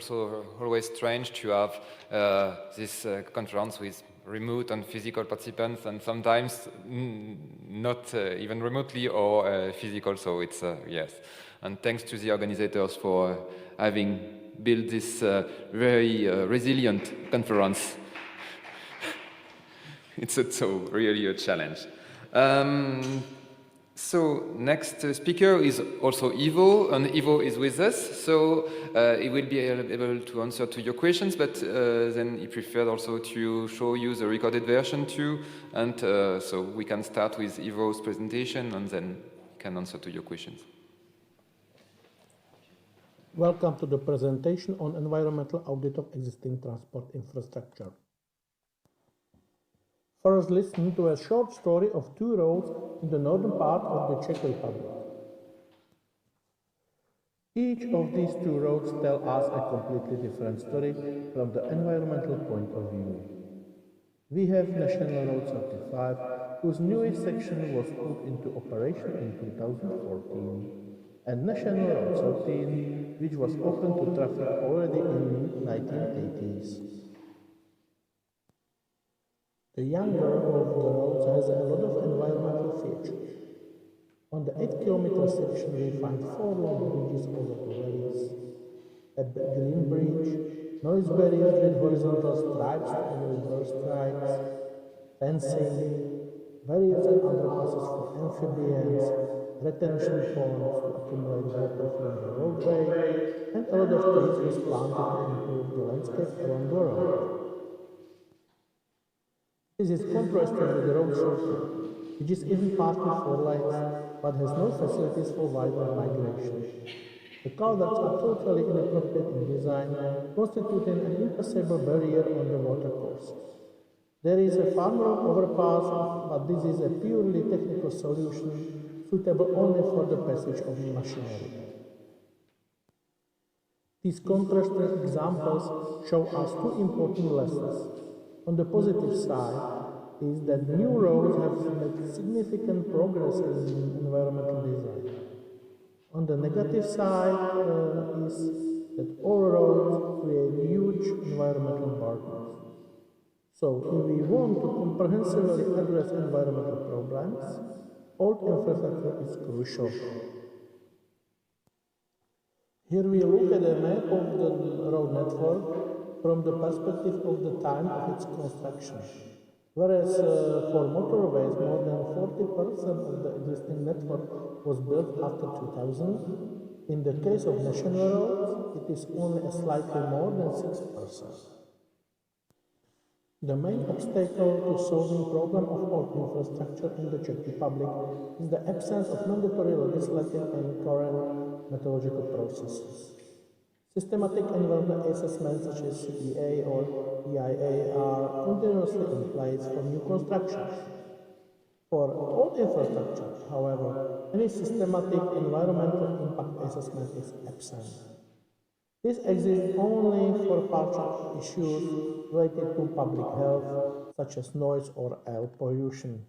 also always strange to have this conference with remote and physical participants, and sometimes not even remotely or physical. So it's yes. And thanks to the organizers for having built this very resilient conference. It's so really a challenge. So next speaker is also Ivo, and Ivo is with us, so he will be able to answer to your questions, but then he preferred also to show you the recorded version too, and so we can start with Ivo's presentation and then he can answer to your questions. Welcome to the presentation on environmental audit of existing transport infrastructure. First, listen to a short story of two roads in the northern part of the Czech Republic. Each of these two roads tell us a completely different story from the environmental point of view. We have National Road 35, whose newest section was put into operation in 2014, and National Road 13, which was opened to traffic already in 1980s. The younger of the roads has a lot of environmental features. On the 8-kilometer section we find 4 long bridges over the valleys, a green bridge, noise barriers with horizontal stripes to avoid burst strikes, fencing, barriers and underpasses for amphibians, retention ponds to accumulate water from the roadway, and a lot of trees was planted to improve the landscape along the road. This is contrasted with the road 13, which is even partly 4 lanes, but has no facilities for wildlife migration. The culverts are totally inappropriate in design, constituting an impassable barrier on the watercourse. There is a farm road overpass, but this is a purely technical solution, suitable only for the passage of machinery. These contrasting examples show us 2 important lessons. On the positive side is that new roads have made significant progress in environmental design. On the negative side is that all roads create huge environmental burdens. So if we want to comprehensively address environmental problems, old infrastructure is crucial. Here we look at a map of the road network from the perspective of the time of its construction. Whereas for motorways, more than 40% of the existing network was built after 2000, in the case of national roads, it is only a slightly more than 6%. The main obstacle to solving the problem of old infrastructure in the Czech Republic is the absence of mandatory legislative and current methodological processes. Systematic environmental assessments such as CEA or EIA are continuously in place for new constructions. For old infrastructure, however, any systematic environmental impact assessment is absent. This exists only for partial issues related to public health, such as noise or air pollution.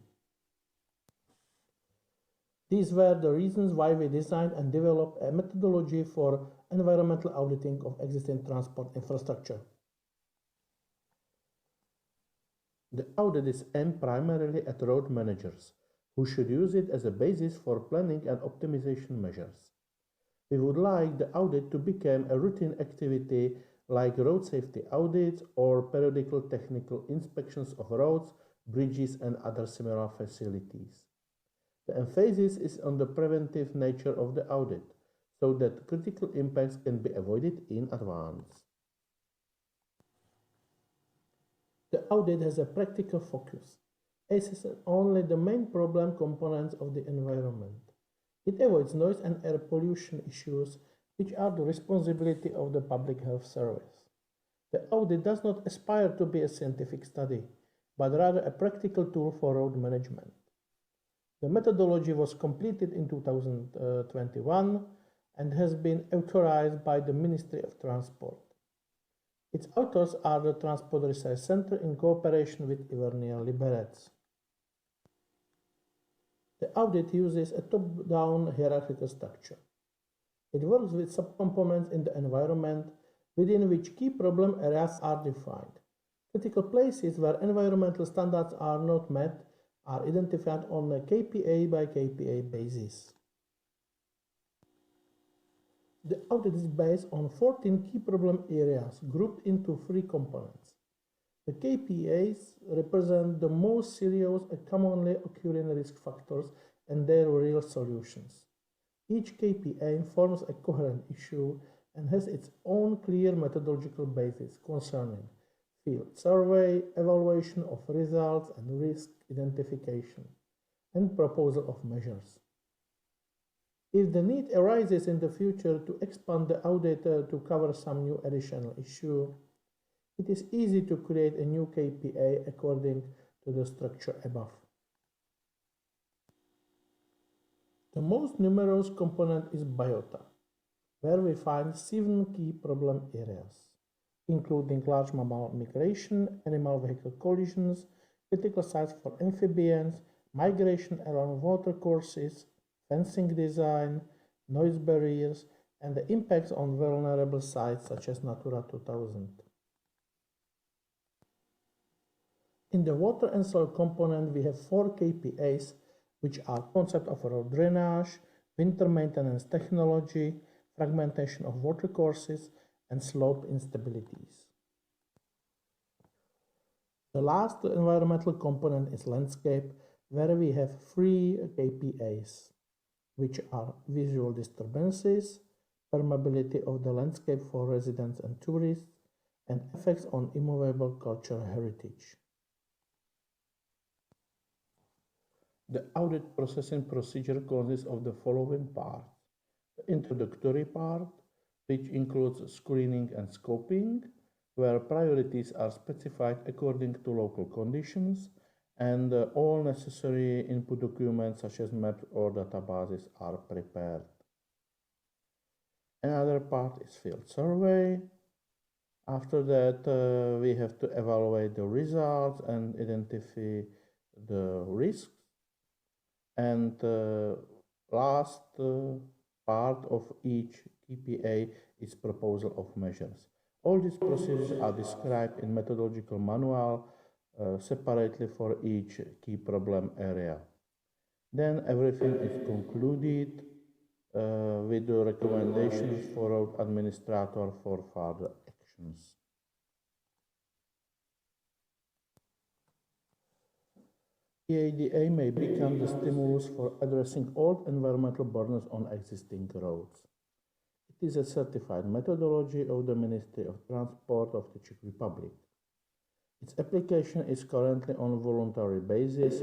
These were the reasons why we designed and developed a methodology for environmental auditing of existing transport infrastructure. The audit is aimed primarily at road managers, who should use it as a basis for planning and optimization measures. We would like the audit to become a routine activity like road safety audits or periodical technical inspections of roads, bridges, and other similar facilities. The emphasis is on the preventive nature of the audit, so that critical impacts can be avoided in advance. The audit has a practical focus, assessing only the main problem components of the environment. It avoids noise and air pollution issues, which are the responsibility of the Public Health Service. The audit does not aspire to be a scientific study, but rather a practical tool for road management. The methodology was completed in 2021 and has been authorized by the Ministry of Transport. Its authors are the Transport Research Center in cooperation with Evernia Liberec. The audit uses a top-down hierarchical structure. It works with subcomponents in the environment, within which key problem areas are defined. Critical places where environmental standards are not met are identified on a KPI by KPI basis. The audit is based on 14 key problem areas grouped into 3 components. The KPIs represent the most serious and commonly occurring risk factors and their real solutions. Each KPI forms a coherent issue and has its own clear methodological basis concerning field survey, evaluation of results and risk identification, and proposal of measures. If the need arises in the future to expand the audit to cover some new additional issue, it is easy to create a new KPI according to the structure above. The most numerous component is biota, where we find 7 key problem areas, including large mammal migration, animal vehicle collisions, critical sites for amphibians, migration along water courses, fencing design, noise barriers, and the impacts on vulnerable sites such as Natura 2000. In the water and soil component, we have 4 KPIs, which are concept of road drainage, winter maintenance technology, fragmentation of water courses, and slope instabilities. The last environmental component is landscape, where we have 3 KPIs, which are visual disturbances, permeability of the landscape for residents and tourists, and effects on immovable cultural heritage. The audit processing procedure consists of the following parts: the introductory part, which includes screening and scoping, where priorities are specified according to local conditions, and all necessary input documents such as maps or databases are prepared. Another part is field survey. After that, we have to evaluate the results and identify the risks. And last part of each KPI is proposal of measures. All these procedures are described in methodological manual separately for each key problem area. Then everything is concluded with the recommendations for road administrator for further actions. EADA may become the stimulus for addressing all environmental burdens on existing roads. It is a certified methodology of the Ministry of Transport of the Czech Republic. Its application is currently on a voluntary basis,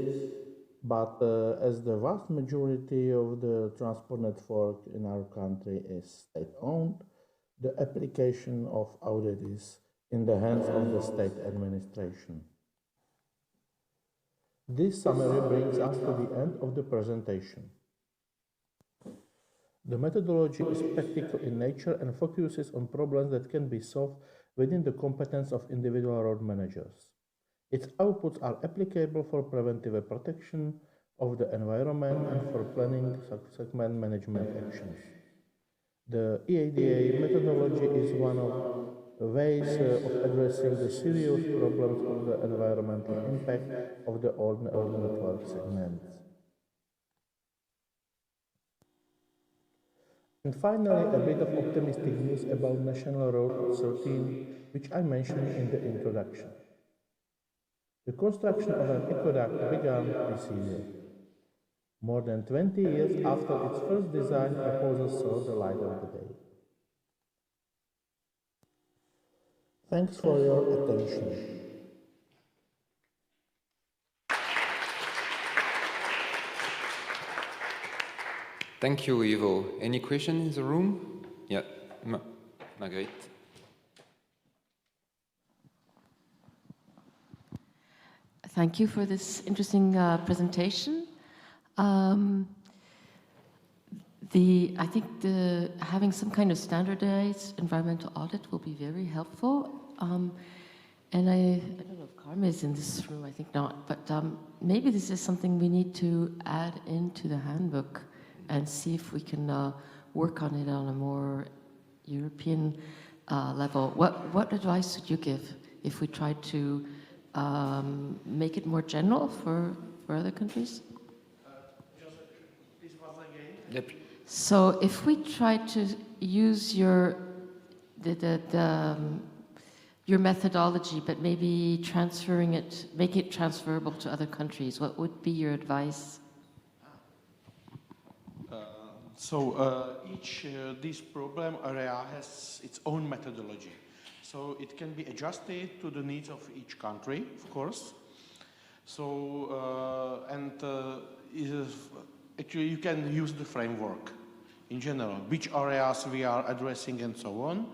but as the vast majority of the transport network in our country is state-owned, the application of audit is in the hands of the state administration. This summary brings us to the end of the presentation. The methodology is practical in nature and focuses on problems that can be solved within the competence of individual road managers. Its outputs are applicable for preventive protection of the environment and for planning subsequent management actions. The EADA methodology is one of ways of addressing the serious problems of the environmental impact of the old network segments. And finally, a bit of optimistic news about National Road 13, which I mentioned in the introduction. The construction of an aqueduct began this year. More than 20 years after its first design proposal saw the light of the day. Thanks for your attention. Thank you, Ivo. Any question in the room? Yeah, Marguerite. Thank you for this interesting presentation. I think having some kind of standardized environmental audit will be very helpful. And I don't know if Karma is in this room, I think not, but maybe this is something we need to add into the handbook and see if we can work on it on a more European level, what advice would you give if we tried to make it more general for other countries? Yep. So if we try to use your methodology, but maybe transferring it, make it transferable to other countries, what would be your advice? Each this problem area has its own methodology. So it can be adjusted to the needs of each country, of course. Actually you can use the framework in general, which areas we are addressing and so on.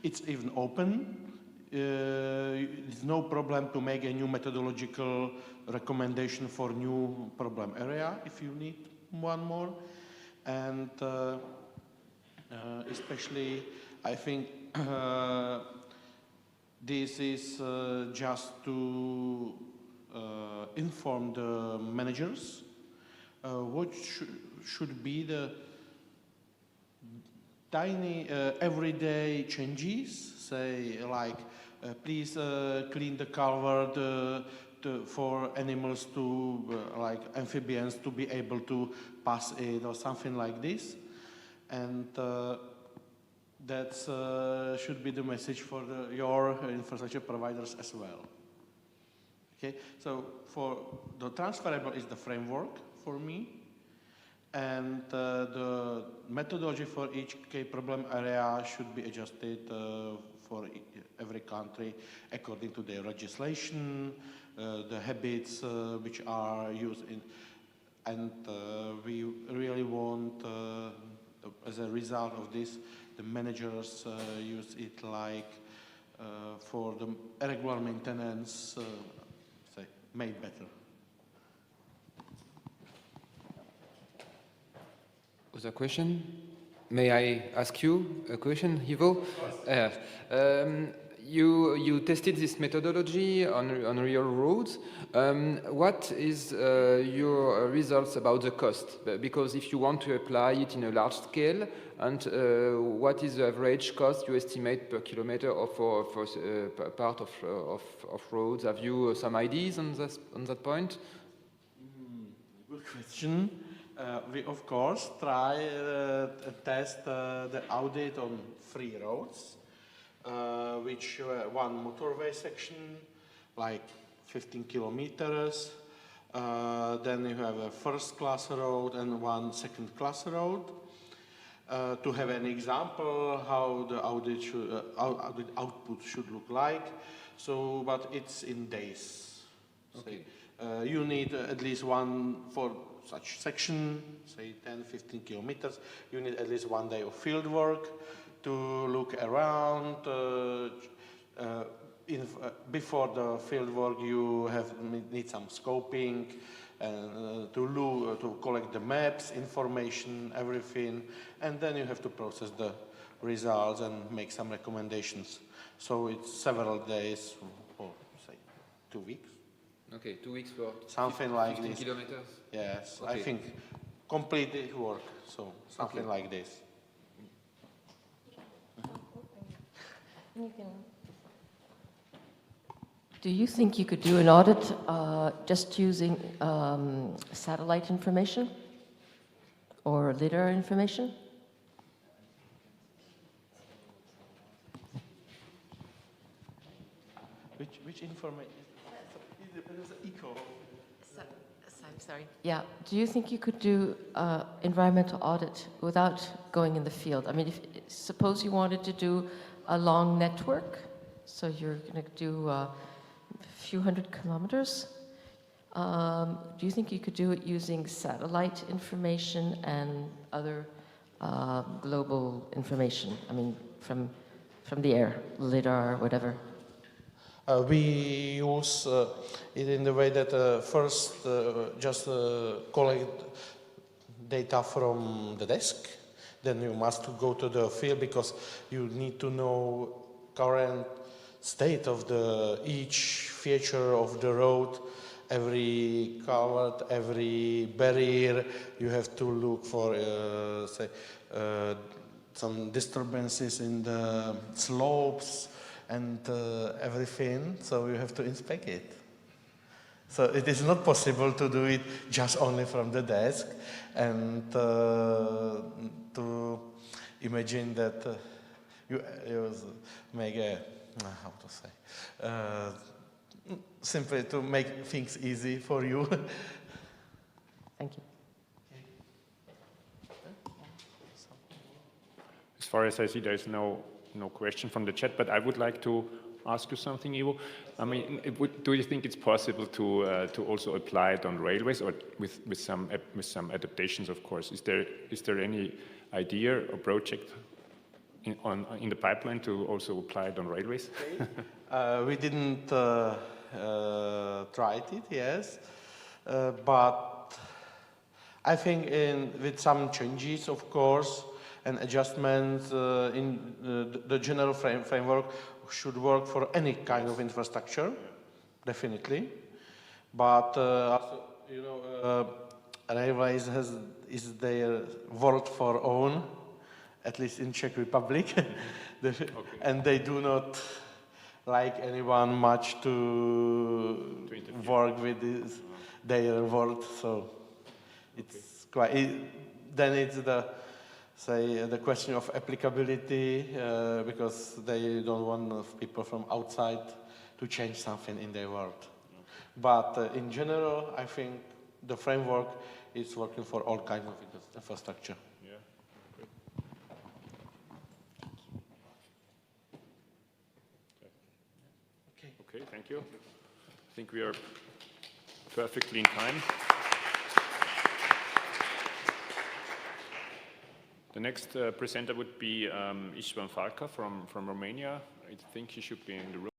It's even open. It's no problem to make a new methodological recommendation for new problem area if you need one more. And especially, I think this is just to inform the managers what should be the tiny everyday changes, say like please clean the culvert for animals to, like amphibians, to be able to pass it or something like this. And that should be the message for your infrastructure providers as well. Okay, so for the transferable is the framework for me, and the methodology for each key problem area should be adjusted for every country according to their legislation, the habits which are used in, and we really want, as a result of this, the managers use it like for the regular maintenance, say, made better. Other question? May I ask you a question, Ivo? You tested this methodology on real roads. What is your results about the cost? Because if you want to apply it in a large scale, and what is the average cost you estimate per kilometer for part of roads? Have you some ideas on that point? Good question. We of course try and test the audit on 3 roads, which one motorway section, like 15 kilometers. Then you have a first class road and one second class road. To have an example how the audit output should look like. So, but it's in days. Okay. You need at least one for such section, say 10-15 kilometers. You need at least 1 day of field work to look around. Before the field work, you need some scoping to collect the maps, information, everything, and then you have to process the results and make some recommendations. So it's several days, or say 2 weeks. Okay, 2 weeks for something like this. Kilometers? Yes, okay. I think complete work, so something like this. Do you think you could do an audit just using satellite information or lidar information? Which information? Eco. I'm sorry. Yeah. Do you think you could do environmental audit without going in the field? I mean, suppose you wanted to do a long network, so you're going to do a few hundred kilometers. Do you think you could do it using satellite information and other global information? I mean, from the air, lidar, whatever. We use it in the way that first just collect data from the desk, then you must go to the field because you need to know current state of each feature of the road, every culvert, every barrier. You have to look for, say, some disturbances in the slopes and everything, so you have to inspect it. So it is not possible to do it just only from the desk and to imagine that you make a, how to say, simply to make things easy for you. Thank you. As far as I see, there's no question from the chat, but I would like to ask you something, Ivo. I mean, do you think it's possible to also apply it on railways, or with some adaptations, of course? Is there any idea or project in the pipeline to also apply it on railways? We didn't try it, yes, but I think with some changes, of course, and adjustments in the general framework should work for any kind of infrastructure, definitely. But you know, railways is their word for own, at least in Czech Republic, okay. And they do not like anyone much to work with their word. So it's quite. Then it's the question of applicability, because they don't want people from outside to change something in their world. But in general, I think the framework is working for all kinds of infrastructure. Yeah. Okay, thank you. I think we are perfectly in time. The next presenter would be Istvan Falka from Romania. I think he should be in the room.